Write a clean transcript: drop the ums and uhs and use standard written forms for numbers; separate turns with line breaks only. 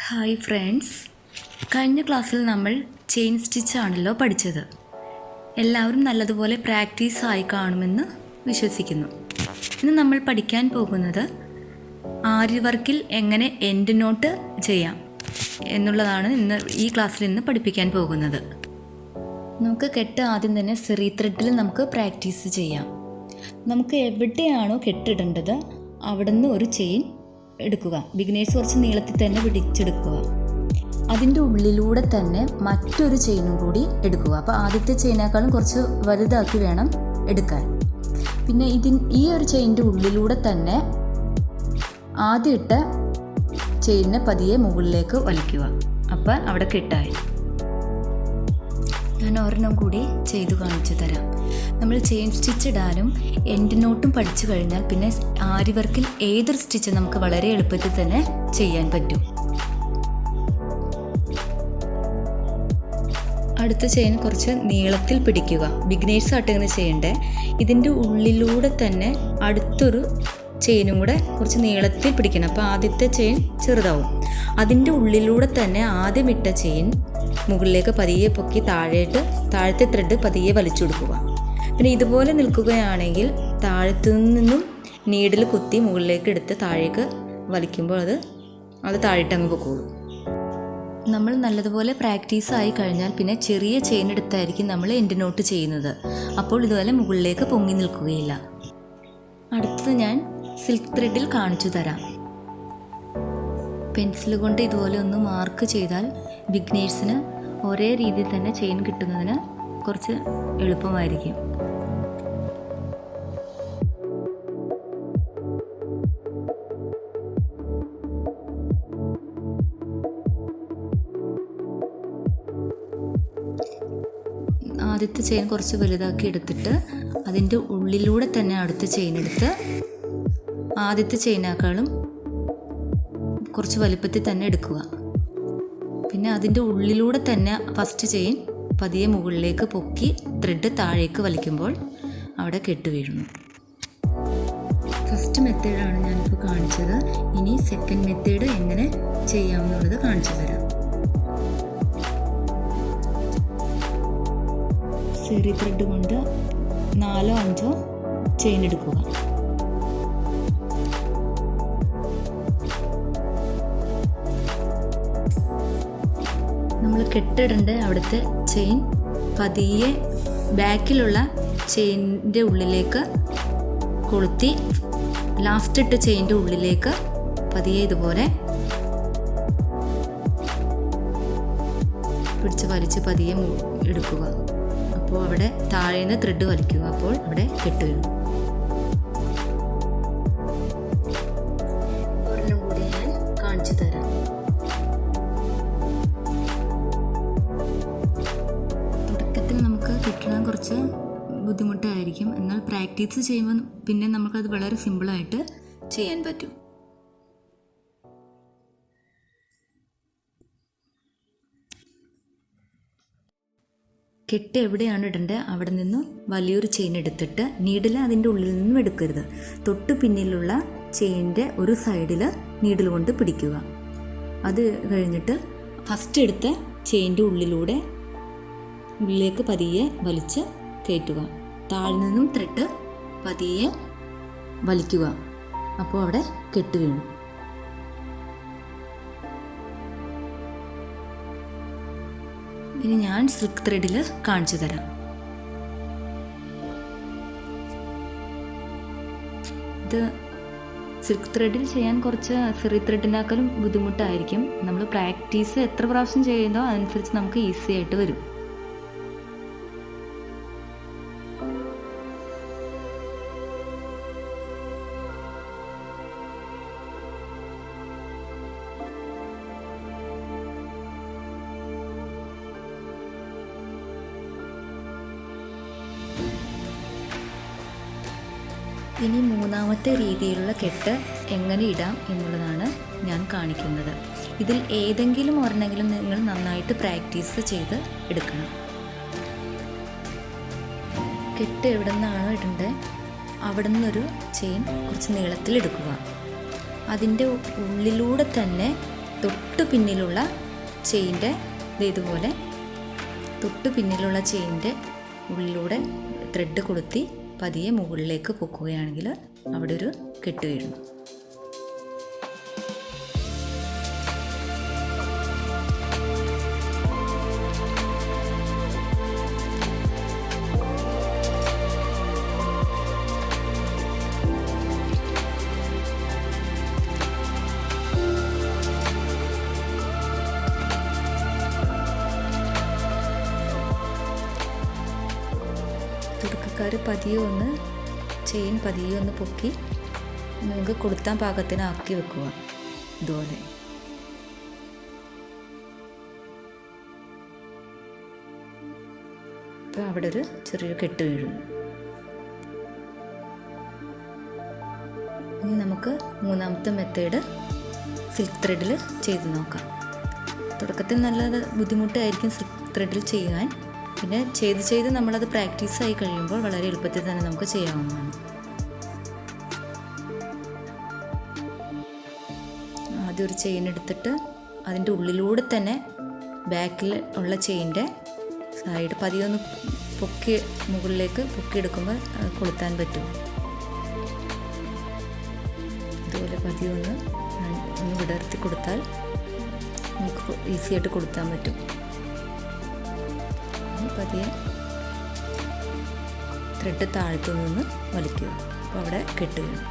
Hi friends, കഴിഞ്ഞ ക്ലാസ്സിൽ നമ്മൾ ചെയിൻ സ്റ്റിച്ചാണല്ലോ പഠിച്ചത്. എല്ലാവരും നല്ലതുപോലെ പ്രാക്ടീസ് ആയി കാണുമെന്ന് വിശ്വസിക്കുന്നു. ഇന്ന് നമ്മൾ പഠിക്കാൻ പോകുന്നത് ആരി വർക്കിൽ എങ്ങനെ എൻഡ് നോട്ട് ചെയ്യാം എന്നുള്ളതാണ് ഈ ക്ലാസ്സിൽ ഇന്ന് പഠിപ്പിക്കാൻ പോകുന്നത്. നമുക്ക് കെട്ട് ആദ്യം തന്നെ സെറി ത്രെഡിൽ നമുക്ക് പ്രാക്ടീസ് ചെയ്യാം. നമുക്ക് എവിടെയാണോ കെട്ടിടേണ്ടത് അവിടെ നിന്ന് ഒരു ചെയിൻ എടുക്കുക. ബിഗിനേഴ്സ് കുറച്ച് നീളത്തിൽ തന്നെ പിടിച്ചെടുക്കുക. അതിൻ്റെ ഉള്ളിലൂടെ തന്നെ മറ്റൊരു ചെയിനും കൂടി എടുക്കുക. അപ്പോൾ ആദ്യത്തെ ചെയിനേക്കാളും കുറച്ച് വലുതാക്കി വേണം എടുക്കാൻ. പിന്നെ ഈ ഒരു ചെയിനിൻ്റെ ഉള്ളിലൂടെ തന്നെ ആദ്യം ഇട്ട ചെയിനിനെ പതിയെ മുകളിലേക്ക് വലിക്കുക. അപ്പോൾ അവിടെ കെട്ടായി. ഞാൻ ഒരെണ്ണം കൂടി ചെയ്തു കാണിച്ചു തരാം. നമ്മൾ ചെയിൻ സ്റ്റിച്ച് ഇടാനും എൻഡ് നോട്ടും പഠിച്ചു കഴിഞ്ഞാൽ പിന്നെ ആരി വർക്കിൽ ഏതൊരു സ്റ്റിച്ച് നമുക്ക് വളരെ എളുപ്പത്തിൽ തന്നെ ചെയ്യാൻ പറ്റും. അടുത്ത ചെയിൻ കുറച്ച് നീളത്തിൽ പിടിക്കുക. ബിഗിനേഴ്സ് ആയിട്ട് ഇങ്ങനെ ചെയ്യണ്ടേ. ഇതിൻ്റെ ഉള്ളിലൂടെ തന്നെ അടുത്തൊരു ചെയിനും കൂടെ കുറച്ച് നീളത്തിൽ പിടിക്കണം. അപ്പോൾ ആദ്യത്തെ ചെയിൻ ചെറുതാവും. അതിൻ്റെ ഉള്ളിലൂടെ തന്നെ ആദ്യം ഇട്ട ചെയിൻ മുകളിലേക്ക് പതിയെ പൊക്കി താഴത്തെ ത്രെഡ് പതിയെ വലിച്ചു കൊടുക്കുക. പിന്നെ ഇതുപോലെ നിൽക്കുകയാണെങ്കിൽ താഴത്തു നിന്നും നീഡിൽ കുത്തി മുകളിലേക്ക് എടുത്ത് താഴേക്ക് വലിക്കുമ്പോൾ അത് താഴേട്ട് അങ്ങ് പൊക്കോളും. നമ്മൾ നല്ലതുപോലെ പ്രാക്ടീസ് ആയി കഴിഞ്ഞാൽ പിന്നെ ചെറിയ ചെയിൻ എടുത്തായിരിക്കും നമ്മൾ എൻഡ് നോട്ട് ചെയ്യുന്നത്. അപ്പോൾ ഇതുപോലെ മുകളിലേക്ക് പൊങ്ങി നിൽക്കുകയില്ല. അടുത്തത് ഞാൻ സിൽക്ക് ത്രെഡിൽ കാണിച്ചു തരാം. പെൻസിൽ കൊണ്ട് ഇതുപോലെ ഒന്ന് മാർക്ക് ചെയ്താൽ ബിഗിനേഴ്സിന് ഒരേ രീതിയിൽ തന്നെ ചെയിൻ കിട്ടുന്നതിന് കുറച്ച് എളുപ്പമായിരിക്കും. ആദ്യത്തെ ചെയിൻ കുറച്ച് വലുതാക്കി എടുത്തിട്ട് അതിൻ്റെ ഉള്ളിലൂടെ തന്നെ അടുത്ത ചെയിൻ എടുത്ത് ആദ്യത്തെ ചെയിനേക്കാളും കുറച്ച് വലുപ്പത്തിൽ തന്നെ എടുക്കുക. പിന്നെ അതിൻ്റെ ഉള്ളിലൂടെ തന്നെ ഫസ്റ്റ് ചെയിൻ പതിയെ മുകളിലേക്ക് പൊക്കി ത്രെഡ് താഴേക്ക് വലിക്കുമ്പോൾ അവിടെ കെട്ട് വീഴുന്നു. ഫസ്റ്റ് മെത്തേഡാണ് ഞാനിപ്പോൾ കാണിച്ചത്. ഇനി സെക്കൻഡ് മെത്തേഡ് എങ്ങനെ ചെയ്യാമെന്നുള്ളത് കാണിച്ചു തരാം. സെറി ത്രെഡ് കൊണ്ട് 4-5 ചെയിൻ എടുക്കുക. നമ്മൾ കെട്ടിടേണ്ട അവിടുത്തെ ചെയിൻ പതിയെ ബാക്കിലുള്ള ചെയിനിൻ്റെ ഉള്ളിലേക്ക് കൊളുത്തി ലാസ്റ്റ് ഇട്ട ചെയിനിൻ്റെ ഉള്ളിലേക്ക് പതിയെ ഇതുപോലെ പിടിച്ച് വലിച്ച് പതിയെ എടുക്കുക. അപ്പോൾ അവിടെ താഴേന്ന് ത്രെഡ് വലിക്കുക. അപ്പോൾ അവിടെ കെട്ട് വീഴും. ഒരെണ്ണം കൂടി ഞാൻ കാണിച്ചു തരാം. നമുക്ക് കിട്ടാൻ കുറച്ച് ബുദ്ധിമുട്ടായിരിക്കും. എന്നാൽ പ്രാക്ടീസ് ചെയ്യുമ്പോൾ പിന്നെ നമുക്കത് വളരെ സിമ്പിളായിട്ട് ചെയ്യാൻ പറ്റും. കെട്ട് എവിടെയാണ് ഇടേണ്ടത് അവിടെ നിന്നും വലിയൊരു ചെയിൻ എടുത്തിട്ട് നീഡിൽ അതിൻ്റെ ഉള്ളിൽ നിന്നും എടുക്കരുത്. തൊട്ട് പിന്നിലുള്ള ചെയിനിൻ്റെ ഒരു സൈഡിൽ നീഡിൽ കൊണ്ട് പിടിക്കുക. അത് കഴിഞ്ഞിട്ട് ഫസ്റ്റ് എടുത്ത ചെയിനിൻ്റെ ഉള്ളിലേക്ക് പതിയെ വലിച്ച് കയറ്റുക. താഴെ നിന്നും ത്രെഡ് പതിയെ വലിക്കുക. അപ്പോൾ അവിടെ കെട്ട് വീണു. ഇനി ഞാൻ സിൽക്ക് ത്രെഡിൽ കാണിച്ചു തരാം. ഇത് സിൽക്ക് ത്രെഡിൽ ചെയ്യാൻ കുറച്ച് സെറി ത്രെഡിനേക്കാളും ബുദ്ധിമുട്ടായിരിക്കും. നമ്മൾ പ്രാക്ടീസ് എത്ര പ്രാവശ്യം ചെയ്യുന്നോ അതനുസരിച്ച് നമുക്ക് ഈസി ആയിട്ട് വരും. ഇനി മൂന്നാമത്തെ രീതിയിലുള്ള കെട്ട് എങ്ങനെ ഇടാം എന്നുള്ളതാണ് ഞാൻ കാണിക്കുന്നത്. ഇതിൽ ഏതെങ്കിലും ഒരെണ്ണമെങ്കിലും നിങ്ങൾ നന്നായിട്ട് പ്രാക്ടീസ് ചെയ്ത് എടുക്കണം. കെട്ട് എവിടെ നിന്നാണോ ഇടേണ്ടത് അവിടെ നിന്നൊരു ചെയിൻ കുറച്ച് നീളത്തിൽ എടുക്കുക. അതിൻ്റെ ഉള്ളിലൂടെ തന്നെ തൊട്ട് പിന്നിലുള്ള ചെയിൻ്റെ ഇതുപോലെ തൊട്ട് പിന്നിലുള്ള ചെയിൻ്റെ ഉള്ളിലൂടെ ത്രെഡ് കൊളുത്തി പതിയെ മുകളിലേക്ക് പൊക്കുകയാണെങ്കിൽ അവിടെ ഒരു കെട്ട് വീഴും. തുടക്കക്കാർ ചെയിൻ പതിയെ ഒന്ന് പൊക്കി നമുക്ക് കൊളുത്താൻ പാകത്തിന് ആക്കി വെക്കുക. ഇതുപോലെ ഇപ്പോൾ അവിടെ ഒരു ചെറിയൊരു കെട്ട് വീഴുന്നു. ഇനി നമുക്ക് മൂന്നാമത്തെ മെത്തേഡ് സിൽക്ക് ത്രെഡിൽ ചെയ്ത് നോക്കാം. തുടക്കത്തിൽ നല്ല ബുദ്ധിമുട്ടായിരിക്കും സിൽക്ക് ത്രെഡിൽ ചെയ്യാൻ. പിന്നെ ചെയ്ത് നമ്മളത് പ്രാക്ടീസായി കഴിയുമ്പോൾ വളരെ എളുപ്പത്തിൽ തന്നെ നമുക്ക് ചെയ്യാവുന്നതാണ്. ആദ്യം ഒരു ചെയിൻ എടുത്തിട്ട് അതിൻ്റെ ഉള്ളിലൂടെ തന്നെ ബാക്കിൽ ഉള്ള ചെയിൻ്റെ സൈഡ് പതിയെ ഒന്ന് മുകളിലേക്ക് പൊക്കിയെടുക്കുമ്പോൾ കൊളുത്താൻ പറ്റും. ഇതുപോലെ പതിയെ ഒന്ന് വിടർത്തി കൊടുത്താൽ നമുക്ക് ഈസിയായിട്ട് കൊളുത്താൻ പറ്റും. പതിയെ ത്രെഡ് താഴത്തു നിന്ന് വലിക്കുക. അപ്പോൾ അവിടെ കെട്ട് വീഴും.